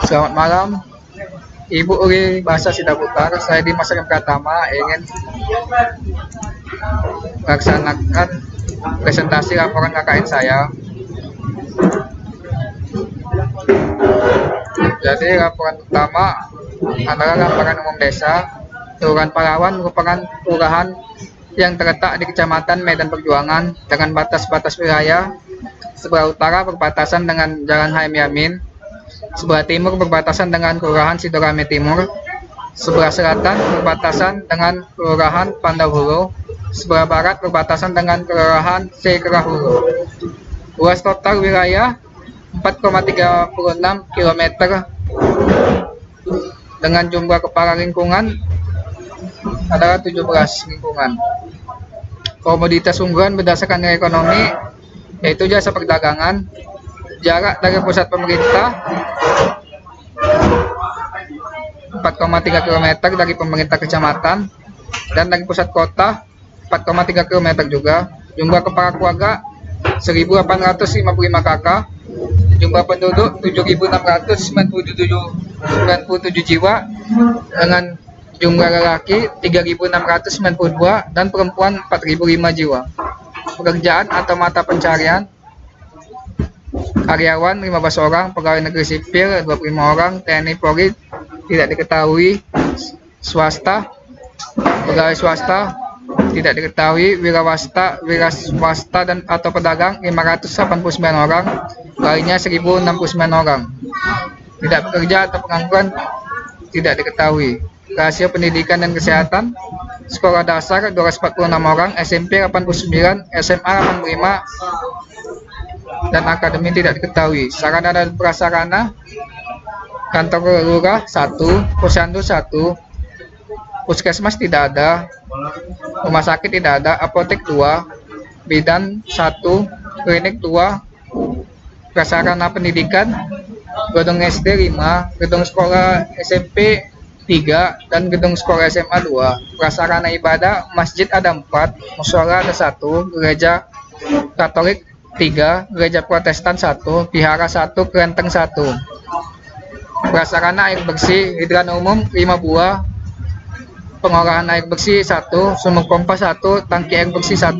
Selamat malam, Ibu Uri Bahasa Sidaputar. Saya di Masyarakat Pratama ingin melaksanakan presentasi laporan KKN saya. Jadi laporan pertama adalah laporan umum desa. Kelurahan Palawan merupakan kelurahan yang terletak di Kecamatan Medan Perjuangan dengan batas-batas wilayah. Sebelah utara berbatasan dengan Jalan HM Yamin, sebelah timur berbatasan dengan Kelurahan Sidorame Timur, sebelah selatan berbatasan dengan Kelurahan Pandau, sebelah barat berbatasan dengan Kelurahan Sekerahulu. Luas total wilayah 4,36 km dengan jumlah kepala lingkungan adalah 17 lingkungan. Komoditas unggulan berdasarkan nilai ekonomi yaitu jasa perdagangan. Jarak dari pusat pemerintah 4,3 km dari pemerintah kecamatan, dan dari pusat kota 4,3 km juga. Jumlah kepala keluarga 1.855 kakak. Jumlah penduduk 7.697 jiwa dengan jumlah lelaki 3.692 dan perempuan 4.005 jiwa. Pekerjaan atau mata pencarian: karyawan 15 orang, pegawai negeri sipil 25 orang, TNI Polri tidak diketahui, swasta, pegawai swasta tidak diketahui, wira swasta dan atau pedagang 589 orang, lainnya 1069 orang. Tidak bekerja atau pengangguran tidak diketahui. Rasio pendidikan dan kesehatan: sekolah dasar 246 orang, SMP 89, SMA 85, dan akademi tidak diketahui. Sarana dan prasarana: kantor lurah 1, posyandu 1, puskesmas tidak ada, rumah sakit tidak ada, apotek 2, bidan 1, klinik 2, prasarana pendidikan: gedung SD 5, gedung sekolah SMP 3, dan gedung sekolah SMA 2. Prasarana ibadah: masjid ada 4, mushola ada 1, gereja Katolik 3, gereja Protestan 1, vihara 1, kelenteng 1. Prasarana air bersih: hidran umum 5 buah, pengolahan air bersih 1, sumur pompa 1, tangki air bersih 1.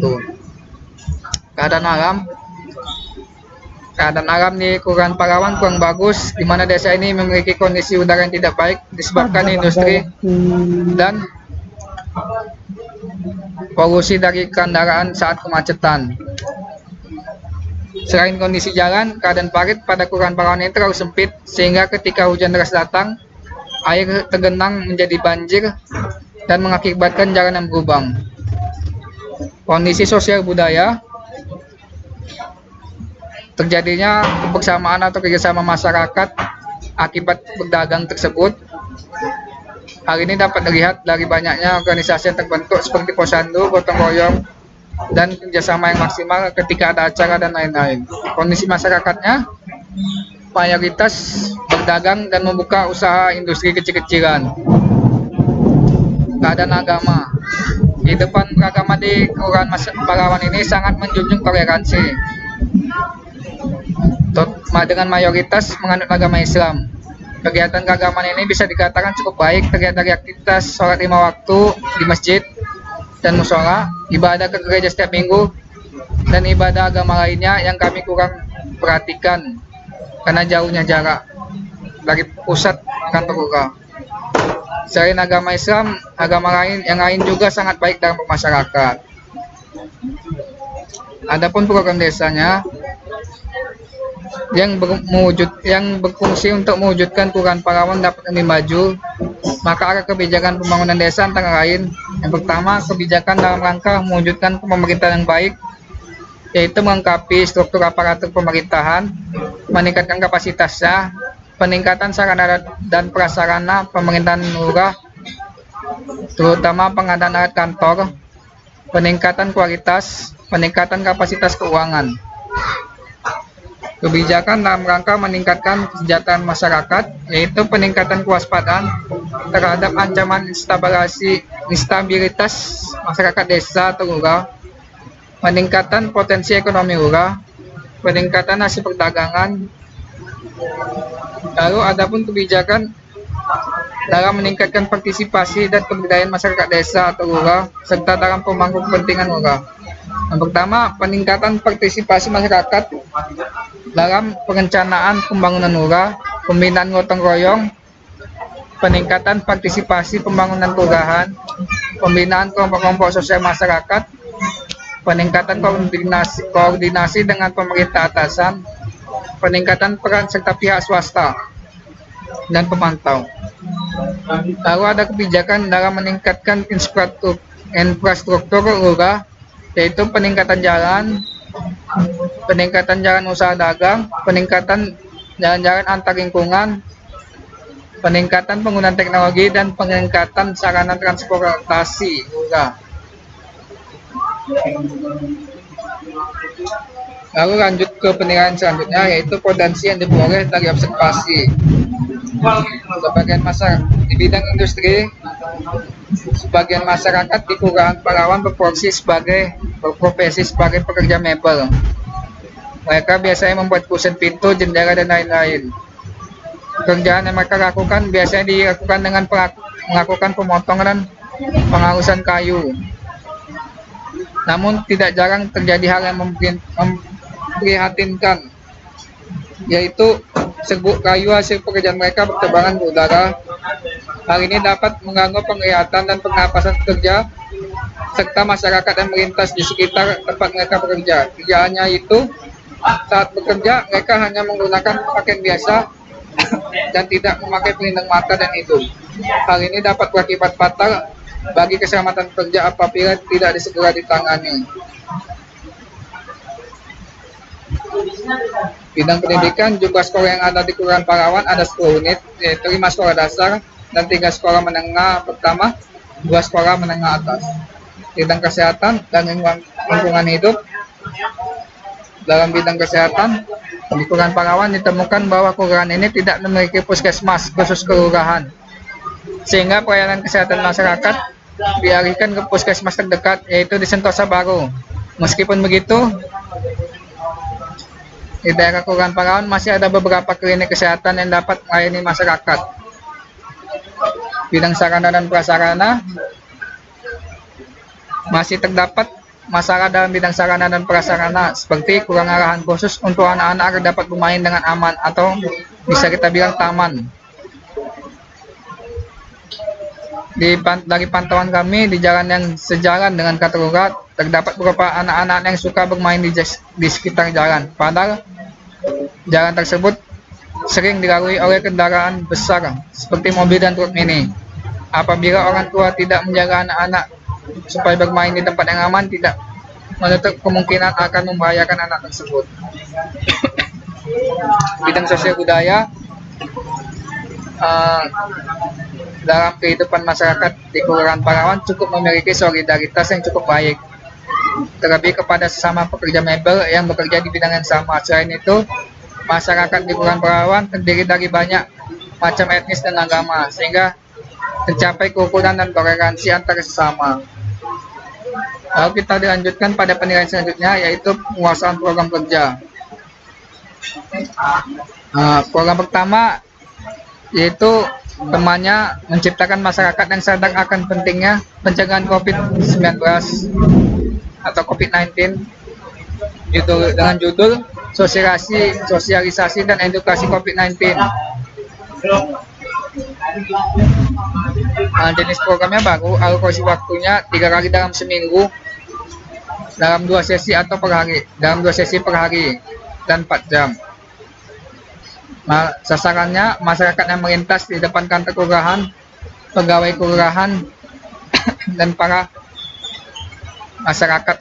Keadaan alam di Kelurahan Palawan kurang bagus, di mana desa ini memiliki kondisi udara yang tidak baik disebabkan industri dan polusi dari kendaraan saat kemacetan. Selain kondisi jalan, keadaan parit pada Kelurahan Palawan ini terlalu sempit sehingga ketika hujan deras datang, air tergenang menjadi banjir dan mengakibatkan jalan yang berlubang. Kondisi sosial budaya: terjadinya kebersamaan atau kerjasama masyarakat akibat berdagang tersebut. Hal ini dapat dilihat dari banyaknya organisasi yang terbentuk seperti posyandu, gotong royong, dan kerjasama yang maksimal ketika ada acara dan lain-lain. Kondisi masyarakatnya mayoritas berdagang dan membuka usaha industri kecil-kecilan. Keadaan agama: kehidupan beragama di Kelurahan Palawan ini sangat menjunjung toleransi dengan mayoritas menganut agama Islam. Kegiatan keagamaan ini bisa dikatakan cukup baik, terlihat dari aktivitas sholat 5 waktu di masjid dan mushola, ibadah ke gereja setiap minggu, dan ibadah agama lainnya yang kami kurang perhatikan karena jauhnya jarak dari pusat kantor lurah. Selain agama Islam, agama yang lain juga sangat baik dalam masyarakat. Adapun program desanya yang berfungsi untuk mewujudkan Kelurahan Palawan dapat lebih maju, maka ada kebijakan pembangunan desa antara lain: yang pertama, kebijakan dalam rangka mewujudkan pemerintahan yang baik, yaitu melengkapi struktur aparatur pemerintahan, meningkatkan kapasitasnya, peningkatan sarana dan prasarana pemerintahan lurah, terutama pengadaan alat kantor, peningkatan kualitas, peningkatan kapasitas keuangan. Kebijakan dalam rangka meningkatkan kesejahteraan masyarakat, yaitu peningkatan kewaspadaan terhadap ancaman instabilitas masyarakat desa atau lurah, peningkatan potensi ekonomi lurah, peningkatan hasil perdagangan, Lalu adapun kebijakan dalam meningkatkan partisipasi dan pemberdayaan masyarakat desa atau lurah serta dalam pemangku kepentingan lurah. Yang pertama, peningkatan partisipasi masyarakat dalam perencanaan pembangunan lurah, pembinaan gotong royong, peningkatan partisipasi pembangunan kelurahan, pembinaan kelompok-kelompok sosial masyarakat, peningkatan koordinasi dengan pemerintah atasan, peningkatan peran serta pihak swasta dan pemantau. Lalu ada kebijakan dalam meningkatkan infrastruktur lurah, yaitu peningkatan jalan usaha dagang, peningkatan jalan-jalan antar lingkungan, peningkatan penggunaan teknologi, dan peningkatan sarana transportasi lurah. Lalu lanjut ke penilaian selanjutnya, yaitu potensi yang diperoleh dari observasi. Sebagian masyarakat di bidang industri, sebagian masyarakat di Kelurahan Parawan berprofesi sebagai pekerja mebel. Mereka biasanya membuat kusen pintu, jendela, dan lain-lain. Pekerjaan yang mereka lakukan biasanya dilakukan dengan melakukan pemotongan dan penghalusan kayu. Namun tidak jarang terjadi hal yang memprihatinkan, yaitu serbuk kayu hasil pekerjaan mereka berterbangan ke udara. Hal ini dapat mengganggu penglihatan dan pernapasan pekerja serta masyarakat yang melintas di sekitar tempat mereka bekerja. Kerjaannya itu, saat bekerja mereka hanya menggunakan pakaian biasa dan tidak memakai pelindung mata dan hidung. Hal ini dapat berakibat fatal bagi keselamatan pekerja apabila tidak segera ditangani. Bidang pendidikan, jumlah sekolah yang ada di Kelurahan Parawan ada 10 unit, yaitu 5 sekolah dasar dan 3 sekolah menengah pertama, 2 sekolah menengah atas. Bidang kesehatan dan lingkungan hidup. Dalam bidang kesehatan, di Kelurahan Parawan ditemukan bahwa kelurahan ini tidak memiliki puskesmas khusus kelurahan, sehingga pelayanan kesehatan masyarakat dialihkan ke puskesmas terdekat, yaitu di Sentosa Baru. Meskipun begitu, di daerah Kelurahan Parawan masih ada beberapa klinik kesehatan yang dapat melayani masyarakat. Bidang sarana dan prasarana, masih terdapat masalah dalam bidang sarana dan prasarana, seperti kurang arahan khusus untuk anak-anak agar dapat bermain dengan aman atau bisa kita bilang taman. Dari pantauan kami di jalan yang sejalan dengan Katururat, terdapat beberapa anak-anak yang suka bermain di sekitar jalan. Padahal jalan tersebut sering dilalui oleh kendaraan besar seperti mobil dan truk mini. Apabila orang tua tidak menjaga anak-anak supaya bermain di tempat yang aman, tidak menutup kemungkinan akan membahayakan anak tersebut. Bidang sosial budaya, dalam kehidupan masyarakat di Kelurahan Parawan cukup memiliki solidaritas yang cukup baik, terlebih kepada sesama pekerja mebel yang bekerja di bidang yang sama. Selain itu, masyarakat di Kelurahan Parawan terdiri dari banyak macam etnis dan agama, sehingga tercapai kerukunan dan toleransi antar sesama. Lalu kita dilanjutkan pada penilaian selanjutnya, yaitu penguasaan program kerja. Program pertama yaitu temannya menciptakan masyarakat yang sadar akan pentingnya pencegahan COVID-19 atau COVID-19 dengan judul sosialisasi dan edukasi COVID-19. Jenis programnya baru, alokasi waktunya 3 kali dalam seminggu, dalam 2 sesi per hari dan 4 jam. Sasarannya masyarakat yang melintas di depan kantor kelurahan, pegawai kelurahan, dan para masyarakat.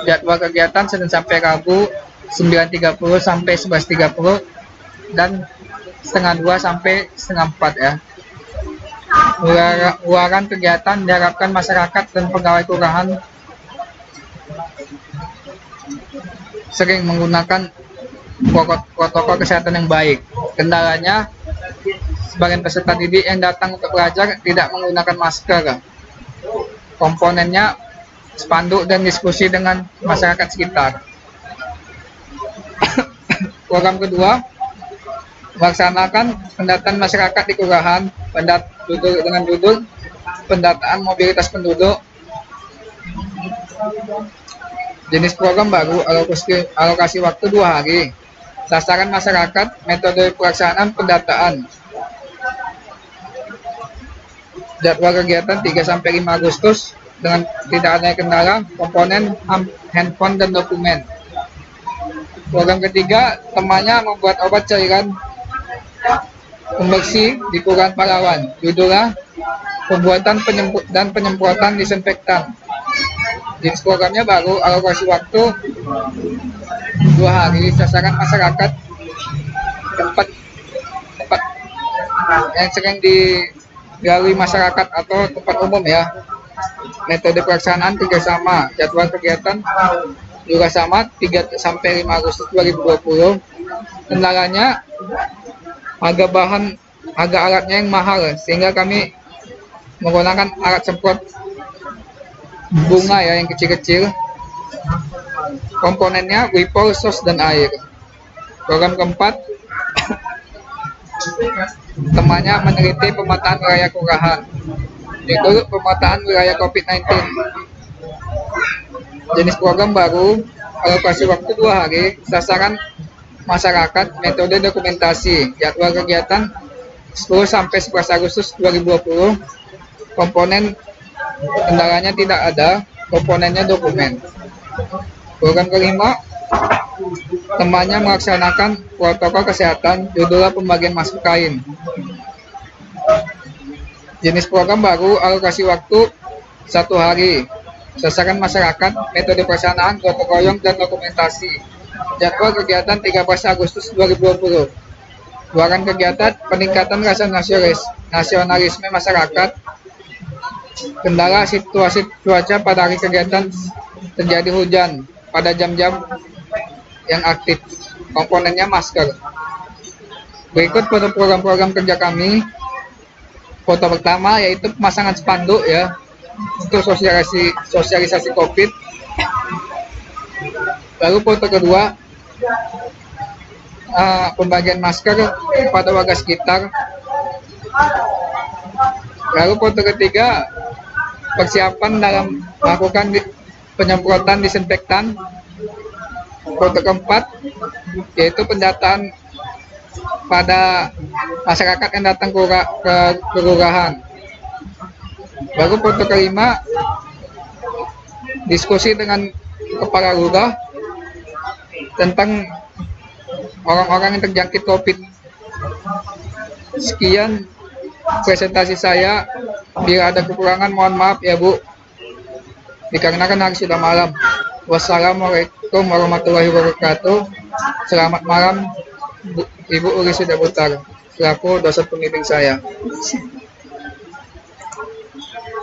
Jadwal kegiatan Senin sampai Rabu 9.30 sampai 11.30 dan setengah 2 sampai setengah 4 ya. Luaran kegiatan diharapkan masyarakat dan pegawai kelurahan sering menggunakan protokol kesehatan yang baik. Kendalanya, sebagian peserta didik yang datang untuk belajar tidak menggunakan masker. Komponennya spanduk dan diskusi dengan masyarakat sekitar. Program kedua, melaksanakan pendataan masyarakat di kelurahan dengan judul pendataan mobilitas penduduk. Jenis program baru, alokasi waktu 2 hari. Sasaran masyarakat, metode pelaksanaan pendataan. Jadwal kegiatan 3-5 Agustus dengan tidak adanya kendala, komponen handphone dan dokumen. Program ketiga, temanya membuat obat cairan pembersih di Kelurahan Pahlawan. Judulnya pembuatan dan penyemprotan disinfektan. Jenis programnya baru, alokasi waktu 2 hari. Sasaran masyarakat tempat yang sering dilalui masyarakat atau tempat umum ya. Metode pelaksanaan kerjasama. Jadwal kegiatan juga sama 3-5 Agustus 2020. Kendalanya harga alatnya yang mahal, sehingga kami menggunakan alat semprot bunga ya yang kecil-kecil. Komponennya Wipol, sos, dan air. Program keempat, temanya meneliti pemetaan wilayah kelurahan. Itu pemetaan wilayah COVID-19. Jenis program baru, alokasi waktu 2 hari. Sasaran masyarakat, metode dokumentasi. Jadwal kegiatan 10-11 Agustus 2020. Komponen kendalanya tidak ada, komponennya dokumen. Program kelima, temanya melaksanakan protokol kesehatan. Judulnya pembagian masker kain. Jenis program baru, alokasi waktu 1 hari. Sasaran masyarakat, metode pelaksanaan, gotong royong, dan dokumentasi. Jadwal kegiatan 13 Agustus 2020. Luaran kegiatan, peningkatan rasa nasionalisme masyarakat. Kendala situasi cuaca pada hari kegiatan terjadi hujan pada jam-jam yang aktif. Komponennya masker. Berikut foto program-program kerja kami. Foto pertama yaitu pemasangan spanduk ya untuk sosialisasi COVID. Lalu foto kedua, pembagian masker kepada warga sekitar. Lalu foto ketiga, persiapan dalam melakukan penyemprotan disinfektan. Foto keempat, yaitu pendataan pada masyarakat yang datang ke kelurahan. Baru foto kelima, diskusi dengan kepala lurah tentang orang-orang yang terjangkit COVID. Sekian presentasi saya. Bila ada kekurangan mohon maaf ya Bu, dikarenakan hari sudah malam. Wassalamualaikum warahmatullahi wabarakatuh. Selamat malam Ibu Uli Sudabutar, selaku dosen pembimbing saya.